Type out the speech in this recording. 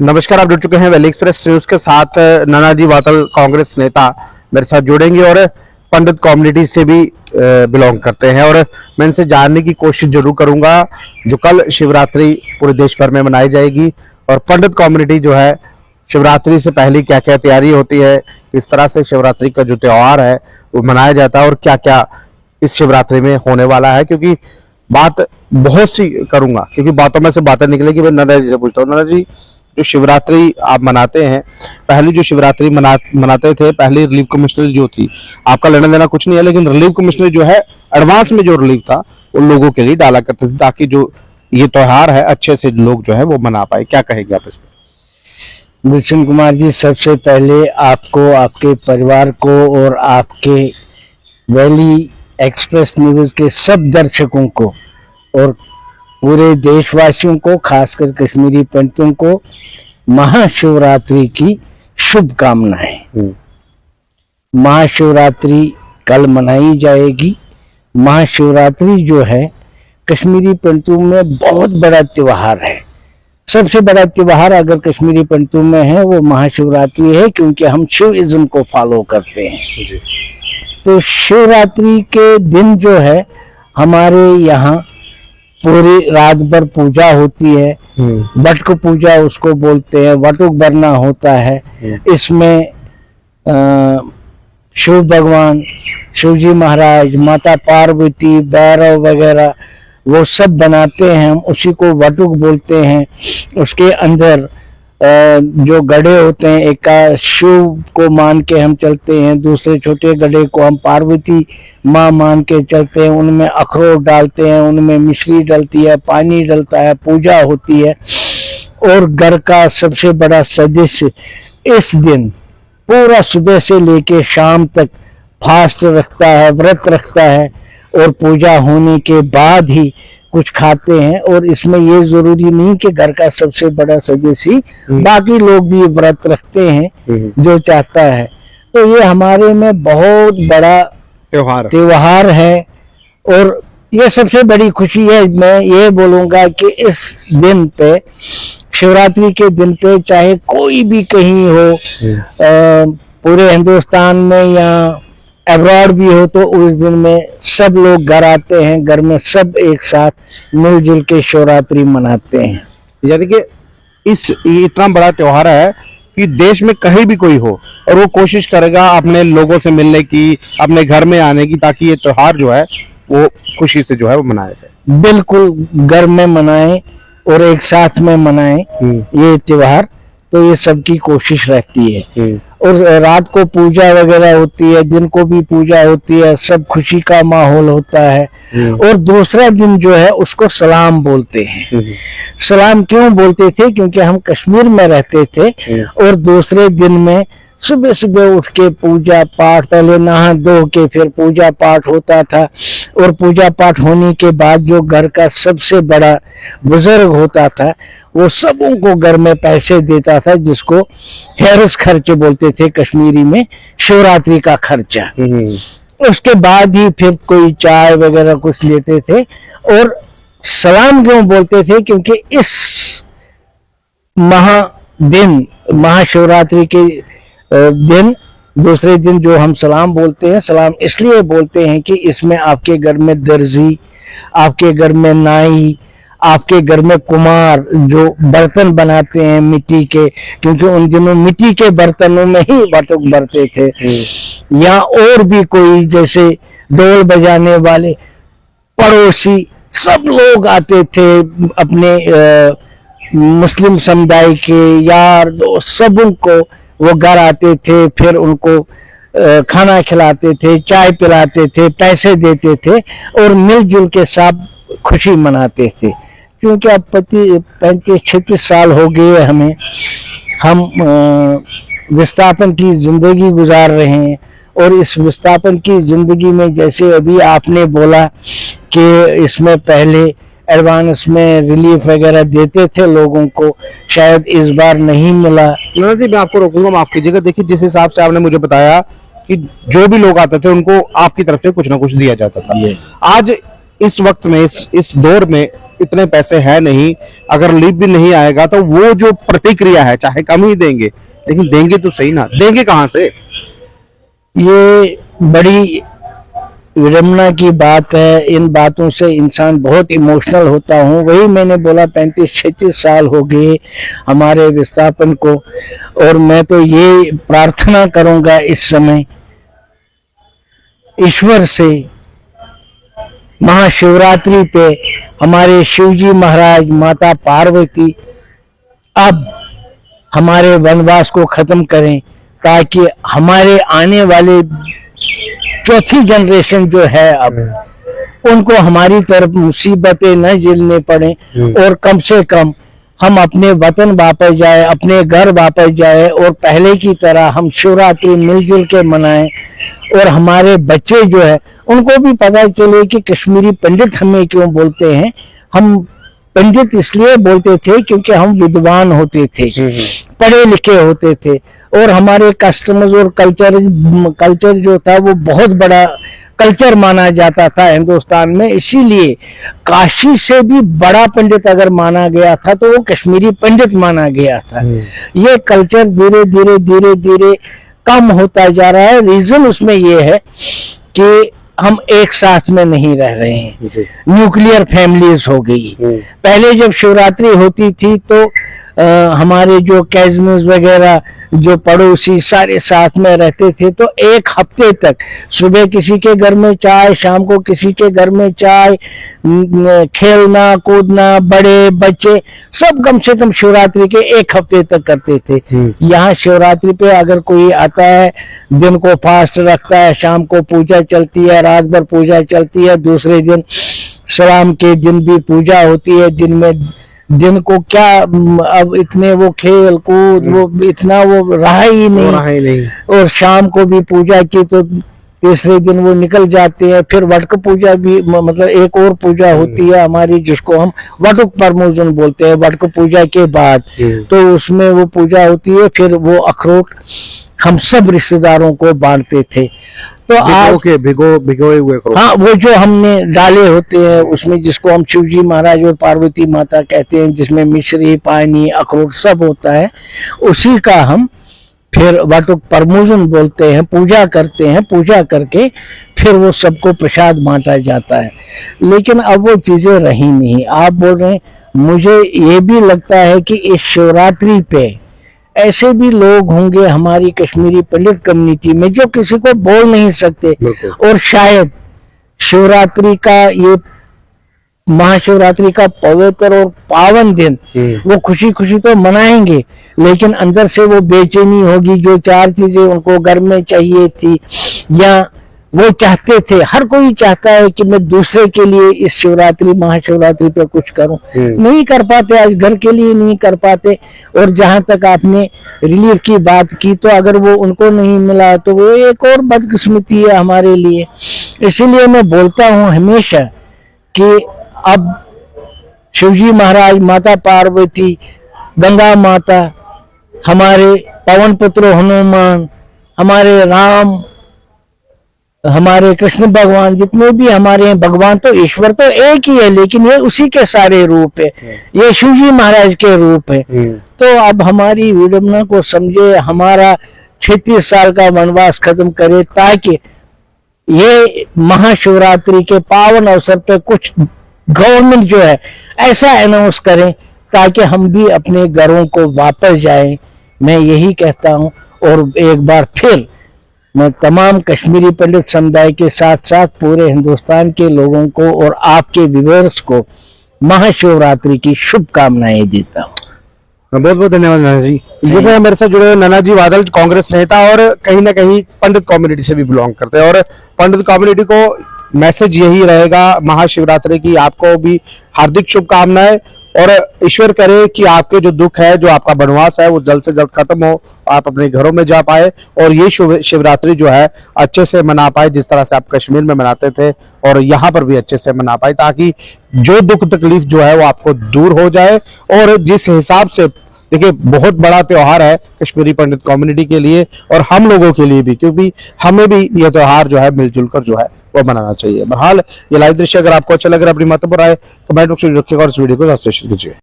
नमस्कार, आप जुड़ चुके हैं वैली एक्सप्रेस न्यूज के साथ। नानाजी वातल कांग्रेस नेता मेरे साथ जुड़ेंगे और पंडित कम्युनिटी से भी बिलोंग करते हैं, और मैं इनसे जानने की कोशिश जरूर करूंगा जो कल शिवरात्रि पूरे देश भर में मनाई जाएगी, और पंडित कम्युनिटी जो है शिवरात्रि से पहले क्या क्या तैयारी होती है, किस तरह से शिवरात्रि का जो त्योहार है वो मनाया जाता है, और क्या क्या इस शिवरात्रि में होने वाला है। क्योंकि बात बहुत सी करूंगा, क्योंकि बातों में से बातें निकलेगी। मैं नाना जी से पूछता हूँ, नाना जी जो शिवरात्रि आप मनाते हैं, पहली जो शिवरात्रि मनाते थे, पहली रिलीफ कमिश्नर जो थी, आपका लेना देना कुछ नहीं है, लेकिन रिलीफ कमिश्नर जो है एडवांस में जो रिलीफ था वो लोगों के लिए डाला करते थे, ताकि जो ये त्योहार है अच्छे से लोग जो है वो मना पाए। क्या कहेंगे आप इस पर? गुलशन कुमार जी, सबसे पहले आपको, आपके परिवार को और आपके वैली एक्सप्रेस न्यूज के सब दर्शकों को और पूरे देशवासियों को, खासकर कश्मीरी पंडितों को महाशिवरात्रि की शुभकामनाएं। महाशिवरात्रि कल मनाई जाएगी। महाशिवरात्रि जो है कश्मीरी पंडितों में बहुत बड़ा त्योहार है। सबसे बड़ा त्योहार अगर कश्मीरी पंडितों में है वो महाशिवरात्रि है, क्योंकि हम शिविज्म को फॉलो करते हैं। तो शिवरात्रि के दिन जो है हमारे यहाँ पूरी रात भर पूजा होती है। वटक पूजा उसको बोलते हैं, वटुक भरना होता है। इसमें शिव भगवान, शिव जी महाराज, माता पार्वती, भैरव वगैरह वो सब बनाते हैं, हम उसी को वटुक बोलते हैं। उसके अंदर जो गड्ढे होते हैं, एक का शिव को मान के हम चलते हैं, दूसरे छोटे गड्ढे को हम पार्वती माँ मान के चलते हैं। उनमें अखरोट डालते हैं, उनमें मिश्री डलती है, पानी डलता है, पूजा होती है। और घर का सबसे बड़ा सदस्य इस दिन पूरा सुबह से लेके शाम तक फास्ट रखता है, व्रत रखता है, और पूजा होने के बाद ही कुछ खाते हैं। और इसमें ये जरूरी नहीं कि घर का सबसे बड़ा सदस्य, बाकी लोग भी व्रत रखते हैं जो चाहता है। तो ये हमारे में बहुत बड़ा त्योहार है, और ये सबसे बड़ी खुशी है। मैं ये बोलूंगा कि इस दिन पे, शिवरात्रि के दिन पे, चाहे कोई भी कहीं हो, पूरे हिंदुस्तान में या अब्रॉड भी हो, तो उस दिन में सब लोग घर आते हैं, घर में सब एक साथ मिलजुल के शिवरात्रि मनाते हैं। यानी कि ये इतना बड़ा त्योहार है कि देश में कहीं भी कोई हो और वो कोशिश करेगा अपने लोगों से मिलने की, अपने घर में आने की, ताकि ये त्योहार जो है वो खुशी से जो है वो मनाया जाए। बिल्कुल, घर में मनाएं और एक साथ में मनाएं ये त्योहार। तो ये सबकी कोशिश रहती है। और रात को पूजा वगैरह होती है, दिन को भी पूजा होती है, सब खुशी का माहौल होता है। और दूसरा दिन जो है उसको सलाम बोलते हैं। सलाम क्यों बोलते थे? क्योंकि हम कश्मीर में रहते थे, और दूसरे दिन में सुबह सुबह उठ के पूजा पाठ, पहले नहा धो के फिर पूजा पाठ होता था। और पूजा पाठ होने के बाद जो घर का सबसे बड़ा बुजुर्ग होता था वो सबों को घर में पैसे देता था, जिसको हैरस खर्च बोलते थे कश्मीरी में, शिवरात्रि का खर्चा। उसके बाद ही फिर कोई चाय वगैरह कुछ लेते थे। और सलाम क्यों बोलते थे? क्योंकि इस महाशिवरात्रि के दिन, दूसरे दिन जो हम सलाम बोलते हैं, सलाम इसलिए बोलते हैं कि इसमें आपके घर में दर्जी, आपके घर में नाई, आपके घर में कुमार जो बर्तन बनाते हैं मिट्टी के, क्योंकि उन दिनों मिट्टी के बर्तनों में ही वटुक भरते थे, या और भी कोई जैसे ढोल बजाने वाले पड़ोसी सब लोग आते थे, अपने मुस्लिम समुदाय के यार दोस्त सबों को वो घर आते थे, फिर उनको खाना खिलाते थे, चाय पिलाते थे, पैसे देते थे, और मिलजुल के साथ खुशी मनाते थे। क्योंकि अब 35-36 साल हो गए हमें, हम विस्थापन की जिंदगी गुजार रहे हैं। और इस विस्थापन की जिंदगी में, जैसे अभी आपने बोला कि इसमें पहले एडवांस में रिलीफ वगैरह देते थे लोगों को, शायद इस बार नहीं मिला। नाना जी, मैं आपको रोकूंगा, माफ कीजिएगा। देखिए, जिस हिसाब से आपने मुझे बताया कि जो भी लोग आते थे उनको आपकी तरफ से कुछ ना कुछ दिया जाता था, आज इस वक्त में इस दौर में इतने पैसे है नहीं, अगर लीव भी नहीं आएगा तो वो जो प्रतिक्रिया है चाहे कम ही देंगे, लेकिन देंगे तो सही ना, देंगे कहाँ से? ये बड़ी विडम्बना की बात है। इन बातों से इंसान बहुत इमोशनल होता हूँ। वही मैंने बोला 35-36 साल हो गए हमारे विस्थापन को, और मैं तो ये प्रार्थना करूंगा इस समय ईश्वर से, महाशिवरात्रि पे हमारे शिवजी महाराज, माता पार्वती अब हमारे वनवास को खत्म करें, ताकि हमारे आने वाले चौथी जनरेशन जो है अब उनको हमारी तरफ मुसीबतें न झेलने पड़े, और कम से कम हम अपने वतन वापस जाए, अपने घर वापस जाए, और पहले की तरह हम शिवरात्रि मिलजुल के मनाएं, और हमारे बच्चे जो है उनको भी पता चले कि कश्मीरी पंडित हमें क्यों बोलते हैं। हम पंडित इसलिए बोलते थे क्योंकि हम विद्वान होते थे, पढ़े लिखे होते थे, और हमारे कस्टमर्स और कल्चर जो था वो बहुत बड़ा कल्चर माना जाता था हिंदुस्तान में। इसीलिए काशी से भी बड़ा पंडित अगर माना गया था तो वो कश्मीरी पंडित माना गया था। ये कल्चर धीरे धीरे धीरे धीरे कम होता जा रहा है। रीजन उसमें ये है कि हम एक साथ में नहीं रह रहे हैं, न्यूक्लियर फैमिलीज हो गई। पहले जब शिवरात्रि होती थी तो हमारे जो कैजन्स वगैरह, जो पड़ोसी सारे साथ में रहते थे, तो एक हफ्ते तक सुबह किसी के घर में चाय, शाम को किसी के घर में चाय, खेलना कूदना, बड़े बच्चे सब कम से कम शिवरात्रि के एक हफ्ते तक करते थे। यहाँ शिवरात्रि पे अगर कोई आता है, दिन को फास्ट रखता है, शाम को पूजा चलती है, रात भर पूजा चलती है, दूसरे दिन शाम के दिन भी पूजा होती है। दिन को क्या अब इतने वो खेल कूद वो इतना वो रहा ही नहीं, और शाम को भी पूजा की तो तीसरे दिन वो निकल जाते हैं। फिर वटक पूजा भी, मतलब एक और पूजा होती है हमारी जिसको हम वटुक परमोजन बोलते हैं। वटक पूजा के बाद तो उसमें वो पूजा होती है, फिर वो अखरोट हम सब रिश्तेदारों को बांटते थे। तो आज के भिगोए हुए, हाँ, वो जो हमने डाले होते हैं उसमें, जिसको हम शिवजी महाराज और पार्वती माता कहते हैं, जिसमें मिश्री, पानी, अखरोट सब होता है, उसी का हम फिर वाटुक परमोजन बोलते हैं, पूजा करते हैं। पूजा करके फिर वो सबको प्रसाद बांटा जाता है। लेकिन अब वो चीजें रही नहीं। आप बोल रहे हैं, मुझे ये भी लगता है कि इस शिवरात्रि पे ऐसे भी लोग होंगे हमारी कश्मीरी पंडित कम्युनिटी में जो किसी को बोल नहीं सकते, और शायद शिवरात्रि का, ये महाशिवरात्रि का पवित्र और पावन दिन वो खुशी खुशी तो मनाएंगे, लेकिन अंदर से वो बेचैनी होगी। जो 4 चीजें उनको घर में चाहिए थी या वो चाहते थे, हर कोई चाहता है कि मैं दूसरे के लिए इस शिवरात्रि, महाशिवरात्रि पे कुछ करूं, नहीं कर पाते, आज घर के लिए नहीं कर पाते। और जहां तक आपने रिलीफ की बात की, तो अगर वो उनको नहीं मिला तो वो एक और बदकिस्मती है हमारे लिए। इसीलिए मैं बोलता हूं हमेशा कि अब शिवजी महाराज, माता पार्वती, गंगा माता, हमारे पवन पुत्र हनुमान, हमारे राम, हमारे कृष्ण भगवान, जितने भी हमारे हैं भगवान, तो ईश्वर तो एक ही है, लेकिन ये उसी के सारे रूप है, ये शिवजी महाराज के रूप है। तो अब हमारी विडम्बना को समझे, हमारा 36 साल का वनवास खत्म करे, ताकि ये महाशिवरात्रि के पावन अवसर पे कुछ गवर्नमेंट जो है ऐसा अनाउंस करें ताकि हम भी अपने घरों को वापस जाएं। मैं यही कहता हूं। और एक बार फिर मैं तमाम कश्मीरी पंडित समुदाय के साथ साथ पूरे हिंदुस्तान के लोगों को और आपके व्यूअर्स को महाशिवरात्रि की शुभकामनाएं देता हूँ। बहुत बहुत धन्यवाद नाना जी। ये तो मेरे साथ जुड़े हुए नाना जी बादल, कांग्रेस नेता और कहीं ना कहीं पंडित कम्युनिटी से भी बिलोंग करते हैं। और पंडित कम्युनिटी को मैसेज यही रहेगा महाशिवरात्रि की, आपको भी हार्दिक शुभकामनाएं, और ईश्वर करे कि आपके जो दुख है, जो आपका वनवास है, वो जल्द से जल्द खत्म हो, आप अपने घरों में जा पाए और ये शिवरात्रि जो है अच्छे से मना पाए, जिस तरह से आप कश्मीर में मनाते थे और यहाँ पर भी अच्छे से मना पाए, ताकि जो दुख तकलीफ जो है वो आपको दूर हो जाए। और जिस हिसाब से देखिए, बहुत बड़ा त्योहार है कश्मीरी पंडित कम्युनिटी के लिए और हम लोगों के लिए भी, क्योंकि हमें भी यह त्योहार जो है मिलजुल कर जो है वो बनाना चाहिए। बहरहाल ये लाइव दृश्य अगर आपको अच्छा लग रहा है, अपनी महत्वपूर्ण राय कमेंट बॉक्स में रखिएगा और इस वीडियो को कीजिए।